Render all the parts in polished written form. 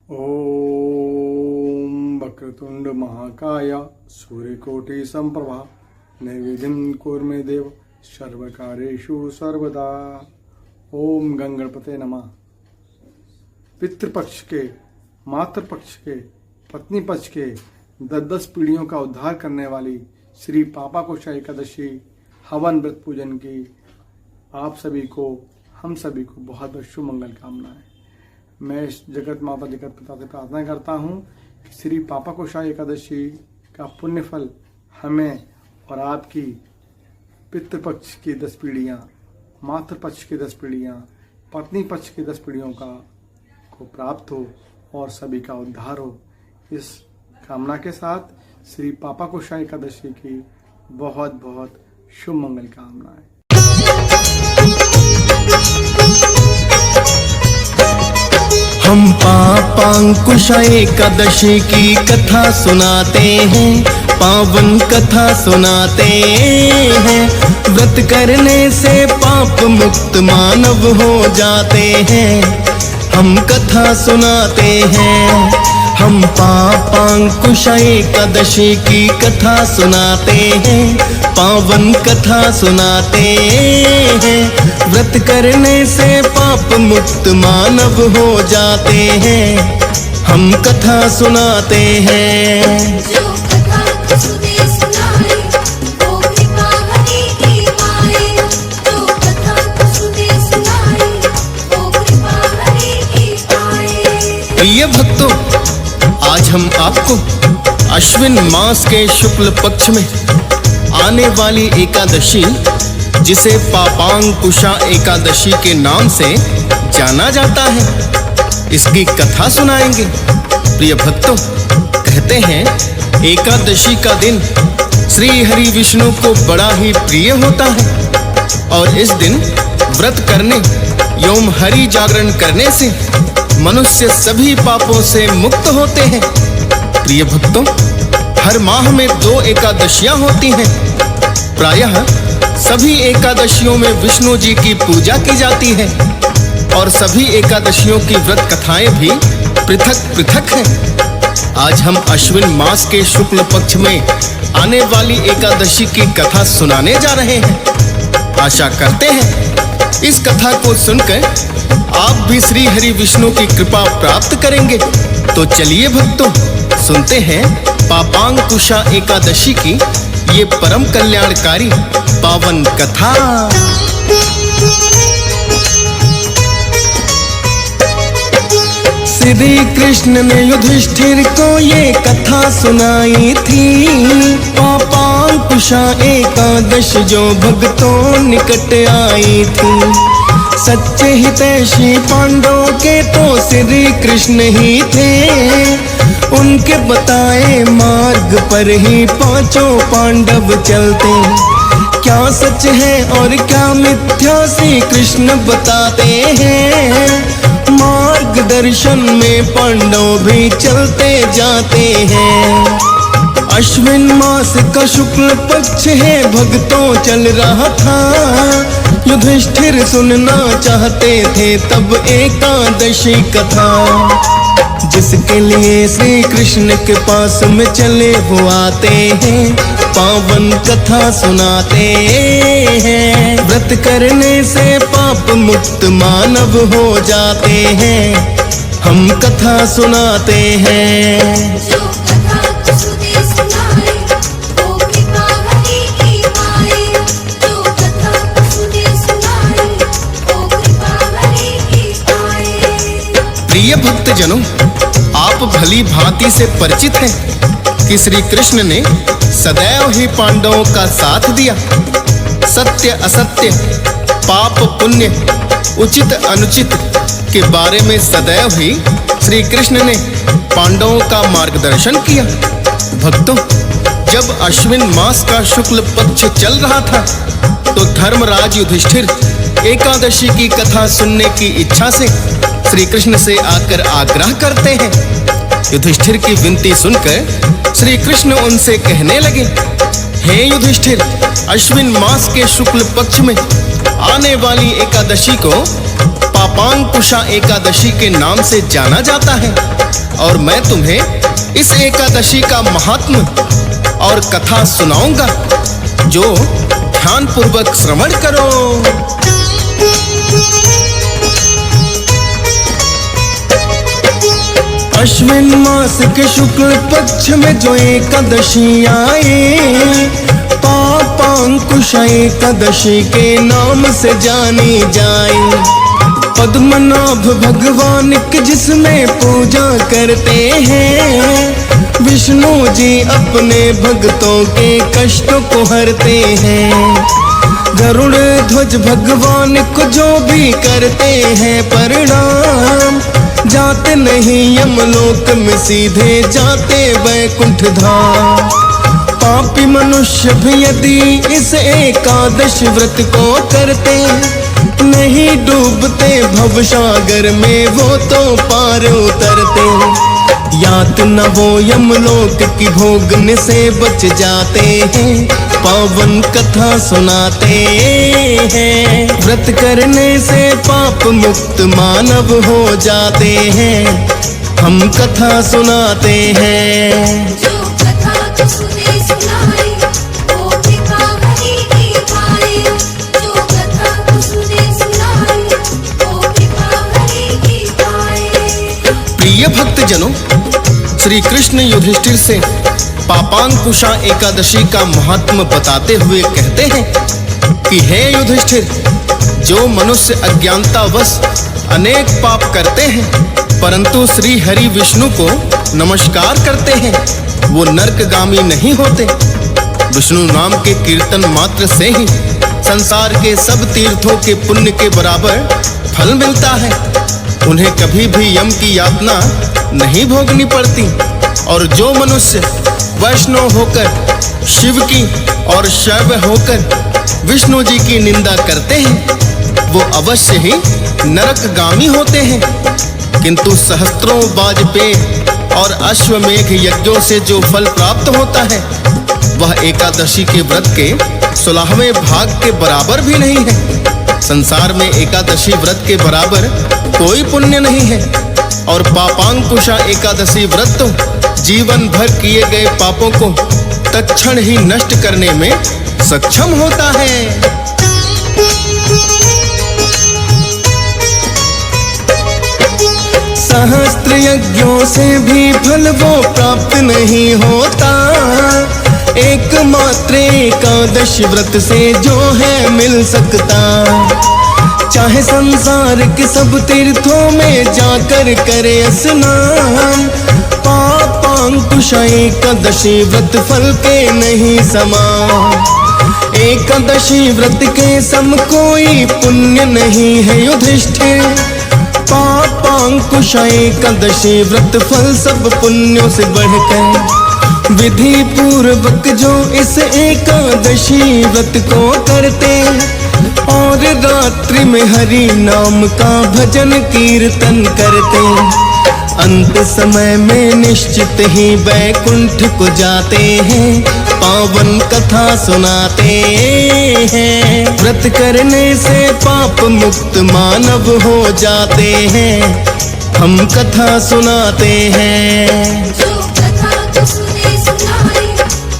ओम वक्रतुंड महाकाय सूर्यकोटि संप्रभा नैवेद्यं कुर्मे देव सर्वकार्येषु सर्वदा। ओम गंगणपते नमः। पितृपक्ष के, मातृपक्ष के, पत्नी पक्ष के 10-10 पीढ़ियों का उद्धार करने वाली श्री पापाकोशा एकादशी हवन व्रत पूजन की आप सभी को, हम सभी को बहुत बहुत शुभ मंगल कामनाएं। मैं इस जगत माता जगत पिता से प्रार्थना करता हूँ कि श्री पापाकोशा एकादशी का पुण्य फल हमें और आपकी पितृपक्ष की 10 पीढ़ियाँ, मातृपक्ष की 10 पीढ़ियाँ, पत्नी पक्ष की 10 पीढ़ियों को प्राप्त हो और सभी का उद्धार हो। इस कामना के साथ श्री पापाकोशा एकादशी की बहुत बहुत शुभ मंगल कामनाएं। हम पापांकुशा एकादशी की कथा सुनाते हैं, पावन कथा सुनाते हैं। व्रत करने से पाप मुक्त मानव हो जाते हैं, हम कथा सुनाते हैं। हम पापांकुशा एकादशी की कथा सुनाते हैं, पावन कथा सुनाते हैं। व्रत करने से पाप मुक्त मानव हो जाते हैं, हम कथा सुनाते हैं। जो कथा सुने सुनाए वो कृपा हरि की पाए। जो कथा सुने सुनाए वो कृपा हरि की पाए। प्रिय भक्तों, आज हम आपको अश्विन मास के शुक्ल पक्ष में आने वाली एकादशी, जिसे पापांकुशा एकादशी के नाम से जाना जाता है, इसकी कथा सुनाएंगे। प्रिय भक्तों, कहते हैं एकादशी का दिन श्री हरि विष्णु को बड़ा ही प्रिय होता है और इस दिन व्रत करने एवं हरि जागरण करने से मनुष्य सभी पापों से मुक्त होते हैं। प्रिय भक्तों, हर माह में 2 एकादशियां होती हैं। प्रायः सभी एकादशियों में विष्णु जी की पूजा की जाती है और सभी एकादशियों की व्रत कथाएं भी पृथक पृथक हैं। आज हम अश्विन मास के शुक्ल पक्ष में आने वाली एकादशी की कथा सुनाने जा रहे हैं। आशा करते हैं इस कथा को सुनकर आप भी श्री हरि विष्णु की कृपा प्राप्त करेंगे। तो चलिए भक्तों, सुनते हैं पापांकुशा एकादशी की ये परम कल्याणकारी पावन कथा। श्री कृष्ण ने युधिष्ठिर को ये कथा सुनाई थी। पापांकुशा एकादशी जो भक्तों निकट आई थी। सच्चे हितैषी पांडवों के तो श्री कृष्ण ही थे। उनके बताए मार्ग पर ही 5 पांडव चलते। क्या सच है और क्या मिथ्या श्री कृष्ण बताते हैं। मार्गदर्शन में पांडव भी चलते जाते हैं। अश्विन मास का शुक्ल पक्ष है, भक्तों चल रहा था। युधिष्ठिर सुनना चाहते थे तब एकादशी कथा, जिसके लिए श्री कृष्ण के पास में चले वो आते हैं, पावन कथा सुनाते हैं। व्रत करने से पाप मुक्त मानव हो जाते हैं, हम कथा सुनाते हैं। जो कथा सुने सुनाए वो कृपा हरि की पाए। जो कथा सुने सुनाए वो कृपा हरि की पाए। प्रिय भक्तजनों, आप भली भांति से परिचित हैं कि श्री कृष्ण ने सदैव ही पांडवों का साथ दिया। सत्य असत्य, पाप पुण्य, उचित अनुचित के बारे में सदैव ही श्री कृष्ण ने पांडवों का मार्गदर्शन किया। भक्तों, जब अश्विन मास का शुक्ल पक्ष चल रहा था तो धर्मराज युधिष्ठिर एकादशी की कथा सुनने की इच्छा से श्री कृष्ण से आकर आग्रह करते हैं। युधिष्ठिर की विनती सुनकर श्री कृष्ण उनसे कहने लगे, हे युधिष्ठिर, अश्विन मास के शुक्ल पक्ष में आने वाली एकादशी को पापांकुशा एकादशी के नाम से जाना जाता है और मैं तुम्हें इस एकादशी का महात्म और कथा सुनाऊंगा, जो ध्यान पूर्वक श्रवण करो। अश्विन मास के शुक्ल पक्ष में जो एकादशी आए, पापांकुशा एकादशी के नाम से जानी जाए। पद्मनाभ भगवान की जिसमें पूजा करते हैं, विष्णु जी अपने भक्तों के कष्टों को हरते हैं। गरुड़ ध्वज भगवान को जो भी करते हैं प्रणाम, जाते नहीं यमलोक में सीधे जाते वैकुंठ धाम। पापी मनुष्य भी यदि इस एकादश व्रत को करते, नहीं डूबते भवसागर में वो तो पार उतरते। यातना वो यमलोक की भोगने से बच जाते हैं, पावन कथा सुनाते हैं। व्रत करने से पाप मुक्त मानव हो जाते हैं, हम कथा सुनाते हैं। जो कथा तो सुने सुनाए, वो कृपा हरि की पाए। जो कथा तो सुने सुनाए, वो कृपा हरि की पाए। प्रिय भक्तजनों, श्री कृष्ण युधिष्ठिर से पापांकुशा एकादशी का महात्म बताते हुए कहते हैं कि हे युधिष्ठिर, जो मनुष्य अज्ञानतावश अनेक पाप करते हैं परंतु श्री हरि विष्णु को नमस्कार करते हैं, वो नरकगामी नहीं होते। विष्णु नाम के कीर्तन मात्र से ही संसार के सब तीर्थों के पुण्य के बराबर फल मिलता है। उन्हें कभी भी यम की यातना नहीं भोगनी पड़ती। और जो मनुष्य वैष्णव होकर शिव की और शैव होकर विष्णु जी की निंदा करते हैं, वो अवश्य ही नरकगामी होते हैं। किंतु सहस्त्रों वाजपेय और अश्वमेघ यज्ञों से जो फल प्राप्त होता है, वह एकादशी के व्रत के 16वें भाग के बराबर भी नहीं है। संसार में एकादशी व्रत के बराबर कोई पुण्य नहीं है। और पापांकुशा एकादशी व्रत तो जीवन भर किए गए पापों को तत्क्षण ही नष्ट करने में सक्षम होता है। सहस्त्र यज्ञों से भी फल वो प्राप्त नहीं होता, एकमात्र एकादश व्रत से जो है मिल सकता। चाहे संसार के सब तीर्थों में जाकर करे स्नान, पापांकुशा एकादशी व्रत फल के नहीं समान। एकादशी व्रत के सम कोई पुण्य नहीं है युधिष्ठिर, पापांकुशा एकादशी व्रत फल सब पुण्यों से बढ़कर। विधि पूर्वक जो इस एकादशी व्रत को करते और रात्रि में हरि नाम का भजन कीर्तन करते, अंत समय में निश्चित ही वैकुंठ को जाते हैं, पावन कथा सुनाते हैं। व्रत करने से पाप मुक्त मानव हो जाते हैं, हम कथा सुनाते हैं। जो कथा तो सुने सुनाए,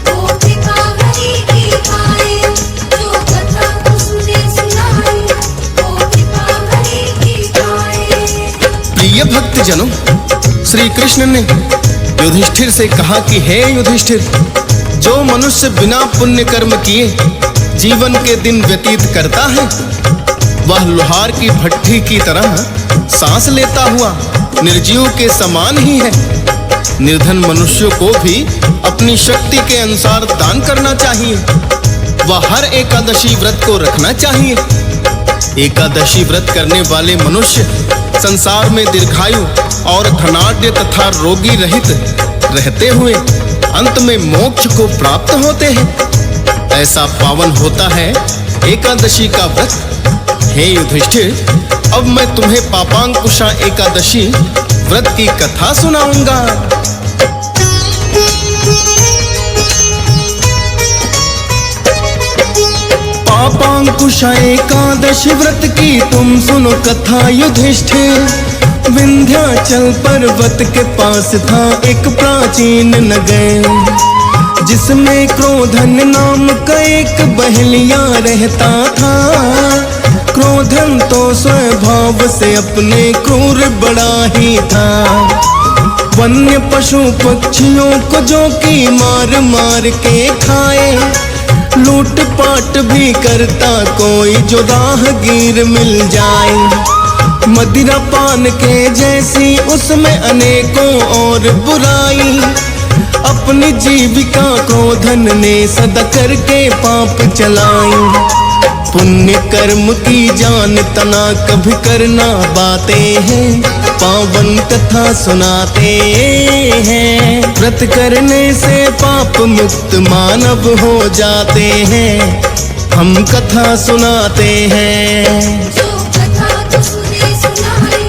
वो कृपा हरि की पाए। जो कथा तो सुने सुनाए, वो कृपा हरि की पाए। प्रिय भक्तजनों, श्री कृष्ण ने युधिष्ठिर से कहा कि हे युधिष्ठिर, जो मनुष्य बिना पुण्य कर्म किए जीवन के दिन व्यतीत करता है, वह लोहार की भट्ठी की तरह सांस लेता हुआ निर्जीव के समान ही है। निर्धन मनुष्यों को भी अपनी शक्ति के अनुसार दान करना चाहिए। वह हर एकादशी व्रत को रखना चाहिए। एकादशी व्रत करने वाले मनुष्य संसार में दीर्घायु और धनाढ्य तथा रोगी रहित रहते हुए अंत में मोक्ष को प्राप्त होते हैं। ऐसा पावन होता है एकादशी का व्रत। हे युधिष्ठिर, अब मैं तुम्हें पापांकुशा एकादशी व्रत की कथा सुनाऊंगा। पापांकुशा एकादशी व्रत की तुम सुनो कथा युधिष्ठिर। विंध्याचल पर्वत के पास था एक प्राचीन नगर, जिसमें क्रोधन नाम का एक बहेलिया रहता था। क्रोधन तो स्वभाव से अपने क्रूर बड़ा ही था। वन्य पशु पक्षियों को जो कि मार मार के खाए, लूट पाट भी करता कोई जो राहगीर मिल जाए। मदिरा पान के जैसी उसमें अनेकों और बुराई, अपनी जीविका क्रोधन ने सदा करके पाप चलाई। पुण्य कर्म की जान तना कभी करना बातें हैं, पावन कथा सुनाते हैं। व्रत करने से पाप मुक्त मानव हो जाते हैं, हम कथा सुनाते हैं। जो कथा तू सुने सुनाए,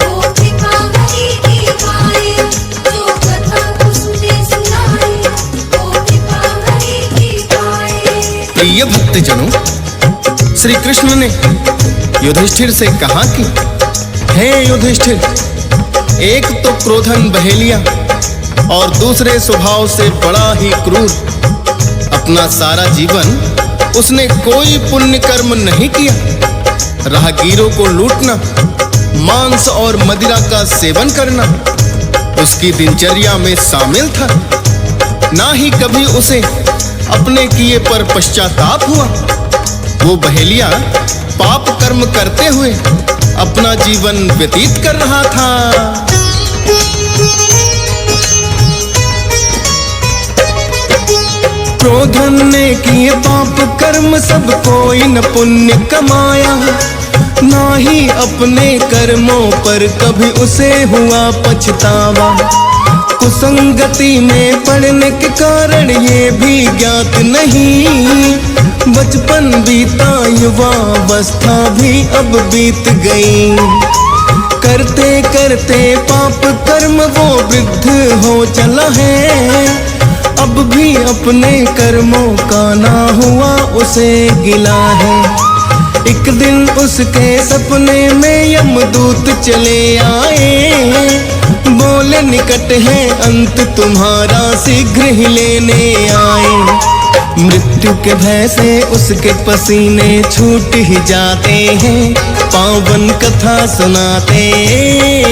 वो कृपा हरि की पाए। जो कथा तू सुने सुनाए, वो कृपा हरि की पाए। प्रिय भक्तजनों, श्री कृष्ण ने युधिष्ठिर से कहा कि हे युधिष्ठिर, एक तो क्रोधन बहेलिया और दूसरे स्वभाव से बड़ा ही क्रूर। अपना सारा जीवन उसने कोई पुण्य कर्म नहीं किया। राहगीरों को लूटना, मांस और मदिरा का सेवन करना उसकी दिनचर्या में शामिल था। ना ही कभी उसे अपने किए पर पश्चाताप हुआ। वो बहेलिया पाप कर्म करते हुए अपना जीवन व्यतीत कर रहा था। क्रोधन ने किए पाप कर्म सब कोई न पुण्य कमाया, ना ही अपने कर्मों पर कभी उसे हुआ पछतावा। कुसंगति में पड़ने के कारण ये भी ज्ञात नहीं, बचपन बीता युवावस्था भी अब बीत गई। करते करते पाप कर्म वो वृद्ध हो चला है, अब भी अपने कर्मों का ना हुआ उसे गिला है। एक दिन उसके सपने में यमदूत चले आए, बोले निकट है अंत तुम्हारा शीघ्र ही लेने आए। मृत्यु के भय से उसके पसीने छूट ही जाते हैं, पावन कथा सुनाते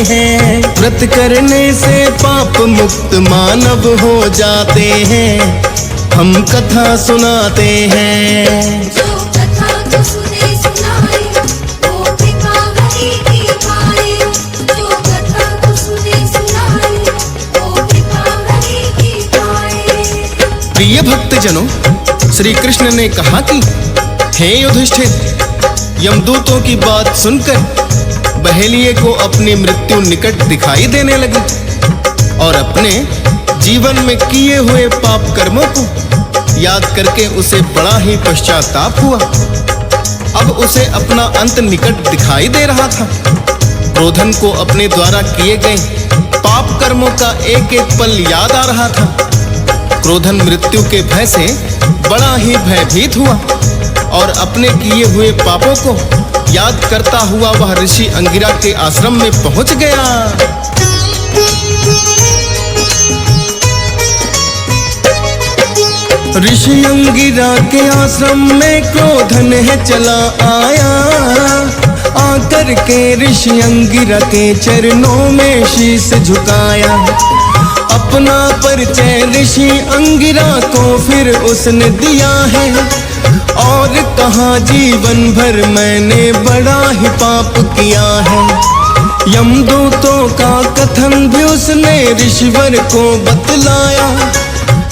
हैं। व्रत करने से पाप मुक्त मानव हो जाते हैं, हम कथा सुनाते हैं। जो कथा तू सुने सुनाए, वो कृपा हरि की पाए। जो कथा तू सुने सुनाए, वो कृपा हरि की पाए। प्रिय भक्तजनों, श्री कृष्ण ने कहा कि हे युधिष्ठिर, यमदूतों की बात सुनकर बहेलिये को अपनी मृत्यु निकट दिखाई देने लगी और अपने जीवन में किए हुए पाप कर्मों को याद करके उसे बड़ा ही पश्चाताप हुआ। अब उसे अपना अंत निकट दिखाई दे रहा था। क्रोधन को अपने द्वारा किए गए पाप कर्मों का एक एक पल याद आ रहा था। क्रोधन मृत्यु के भय से बड़ा ही भयभीत हुआ और अपने किए हुए पापों को याद करता हुआ वह ऋषि अंगिरा के आश्रम में पहुंच गया। ऋषि अंगिरा के आश्रम में क्रोधन है चला आया। आकर के ऋषि अंगिरा के चरणों में शीश झुकाया। अपना परिचय ऋषि अंगिरा को फिर उसने दिया है और कहा जीवन भर मैंने बड़ा ही पाप किया है। यमदूतों का कथन भी उसने ऋषिवर को बतलाया।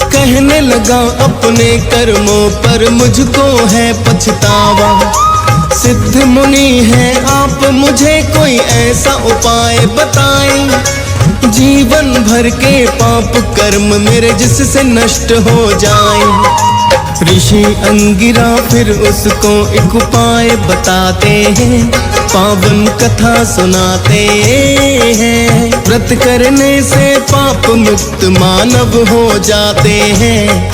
कहने लगा अपने कर्मों पर मुझको है पछतावा। सिद्ध मुनि है आप, मुझे कोई ऐसा उपाय बताएं, जीवन भर के पाप कर्म मेरे जिससे नष्ट हो जाएं। ऋषि अंगिरा फिर उसको एक उपाय बताते हैं, पावन कथा सुनाते हैं। व्रत करने से पाप मुक्त मानव हो जाते हैं,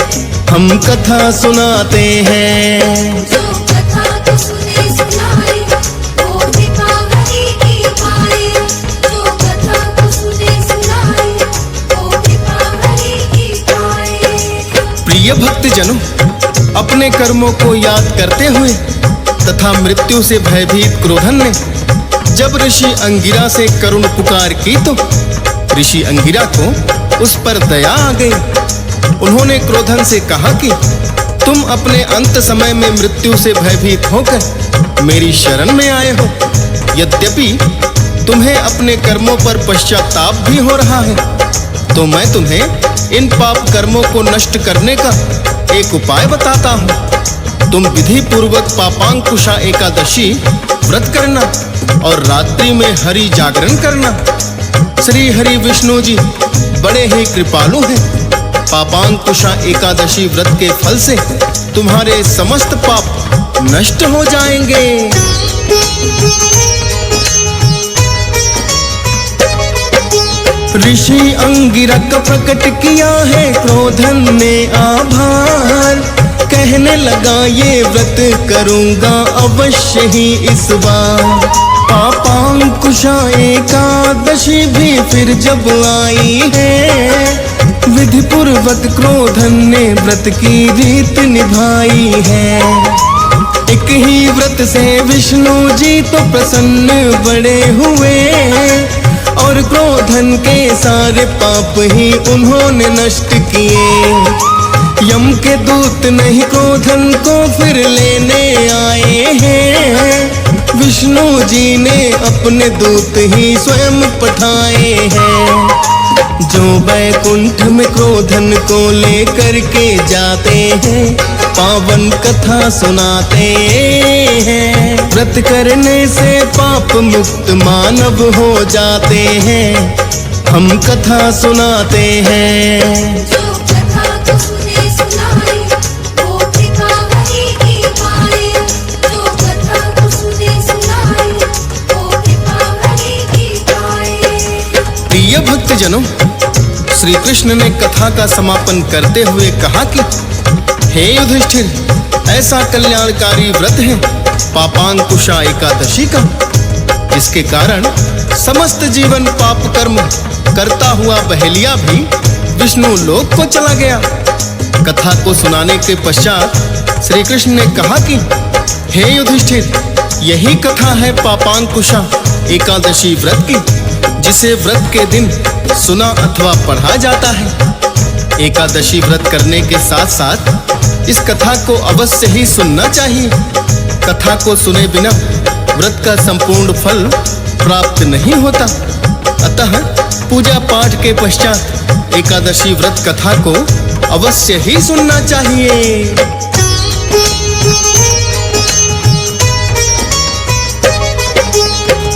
हम कथा सुनाते हैं। जो जनों, अपने कर्मों को याद करते हुए तथा मृत्यु से भयभीत क्रोधन ने जब ऋषि अंगिरा से करुण पुकार की तो ऋषि अंगिरा को उस पर दया आ गई। उन्होंने क्रोधन से कहा कि तुम अपने अंत समय में मृत्यु से भयभीत होकर मेरी शरण में आए हो। यद्यपि तुम्हें अपने कर्मों पर पश्चाताप भी हो रहा है, तो मैं तुम्हें इन पाप कर्मों को नष्ट करने का एक उपाय बताता हूँ। तुम विधि पूर्वक पापांकुशा एकादशी व्रत करना और रात्रि में हरि जागरण करना। श्री हरि विष्णु जी बड़े ही कृपालु हैं। पापांकुशा एकादशी व्रत के फल से तुम्हारे समस्त पाप नष्ट हो जाएंगे। ऋषि अंगिरा का प्रकट किया है क्रोधन ने आभार। कहने लगा ये व्रत करूंगा अवश्य ही इस बार। पापांकुशा एकादशी भी फिर जब आई है, विधि पूर्वक क्रोधन ने व्रत की रीत निभाई है। एक ही व्रत से विष्णु जी तो प्रसन्न बड़े हुए और क्रोधन के सारे पाप ही उन्होंने नष्ट किए। यम के दूत नहीं क्रोधन को फिर लेने आए हैं। विष्णु जी ने अपने दूत ही स्वयं पठाए हैं, जो वैकुंठ में क्रोधन को लेकर के जाते हैं, पावन कथा सुनाते हैं। व्रत करने से पाप मुक्त मानव हो जाते हैं, हम कथा सुनाते हैं। जो कथा को सुने सुनाए वो कृपा हरि की पाए। जो कथा को सुने सुनाए वो कृपा हरि की पाए। प्रिय भक्तजनों, श्री कृष्ण ने कथा का समापन करते हुए कहा कि हे युधिष्ठिर, ऐसा कल्याणकारी व्रत है पापांकुशा एकादशी का, जिसके कारण समस्त जीवन पाप कर्म करता हुआ बहेलिया भी विष्णु लोक को चला गया। कथा को सुनाने के पश्चात श्री कृष्ण ने कहा कि हे युधिष्ठिर, यही कथा है पापांकुशा एकादशी व्रत की, जिसे व्रत के दिन सुना अथवा पढ़ा जाता है। एकादशी व्रत करने के साथ साथ इस कथा को अवश्य ही सुनना चाहिए। कथा को सुने बिना व्रत का संपूर्ण फल प्राप्त नहीं होता। अतः पूजा पाठ के पश्चात एकादशी व्रत कथा को अवश्य ही सुनना चाहिए।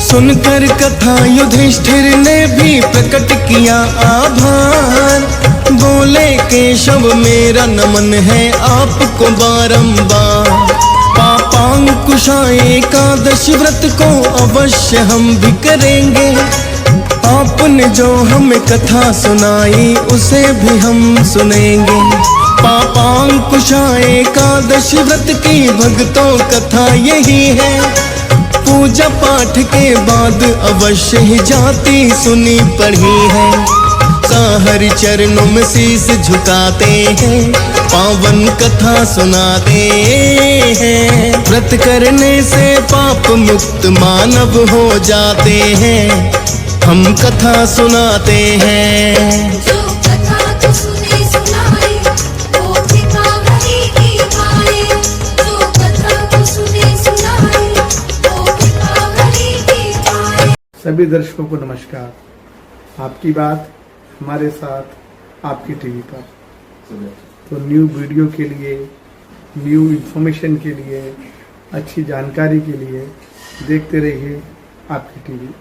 सुनकर कथा युधिष्ठिर ने भी प्रकट किया आभार। बोले केशव मेरा नमन है आपको बारंबार। पापांकुशा एकादशी व्रत को अवश्य हम भी करेंगे। आपने जो हमें कथा सुनाई उसे भी हम सुनेंगे। पापांकुशा एकादशी व्रत की भक्तों कथा यही है। पूजा पाठ के बाद अवश्य ही जाती सुनी पढ़ी है। हरि चरणों में शीश झुकाते हैं, पावन कथा सुनाते हैं। व्रत करने से पाप मुक्त मानव हो जाते हैं, हम कथा सुनाते हैं। जो कथा को सुने सुनाए वो कृपा हरि की पाए। जो कथा को सुने सुनाए वो कृपा हरि की पाए। सभी दर्शकों को नमस्कार। आपकी बात हमारे साथ आपकी टीवी पर। तो न्यू वीडियो के लिए, न्यू इन्फॉर्मेशन के लिए, अच्छी जानकारी के लिए देखते रहिए आपकी टीवी।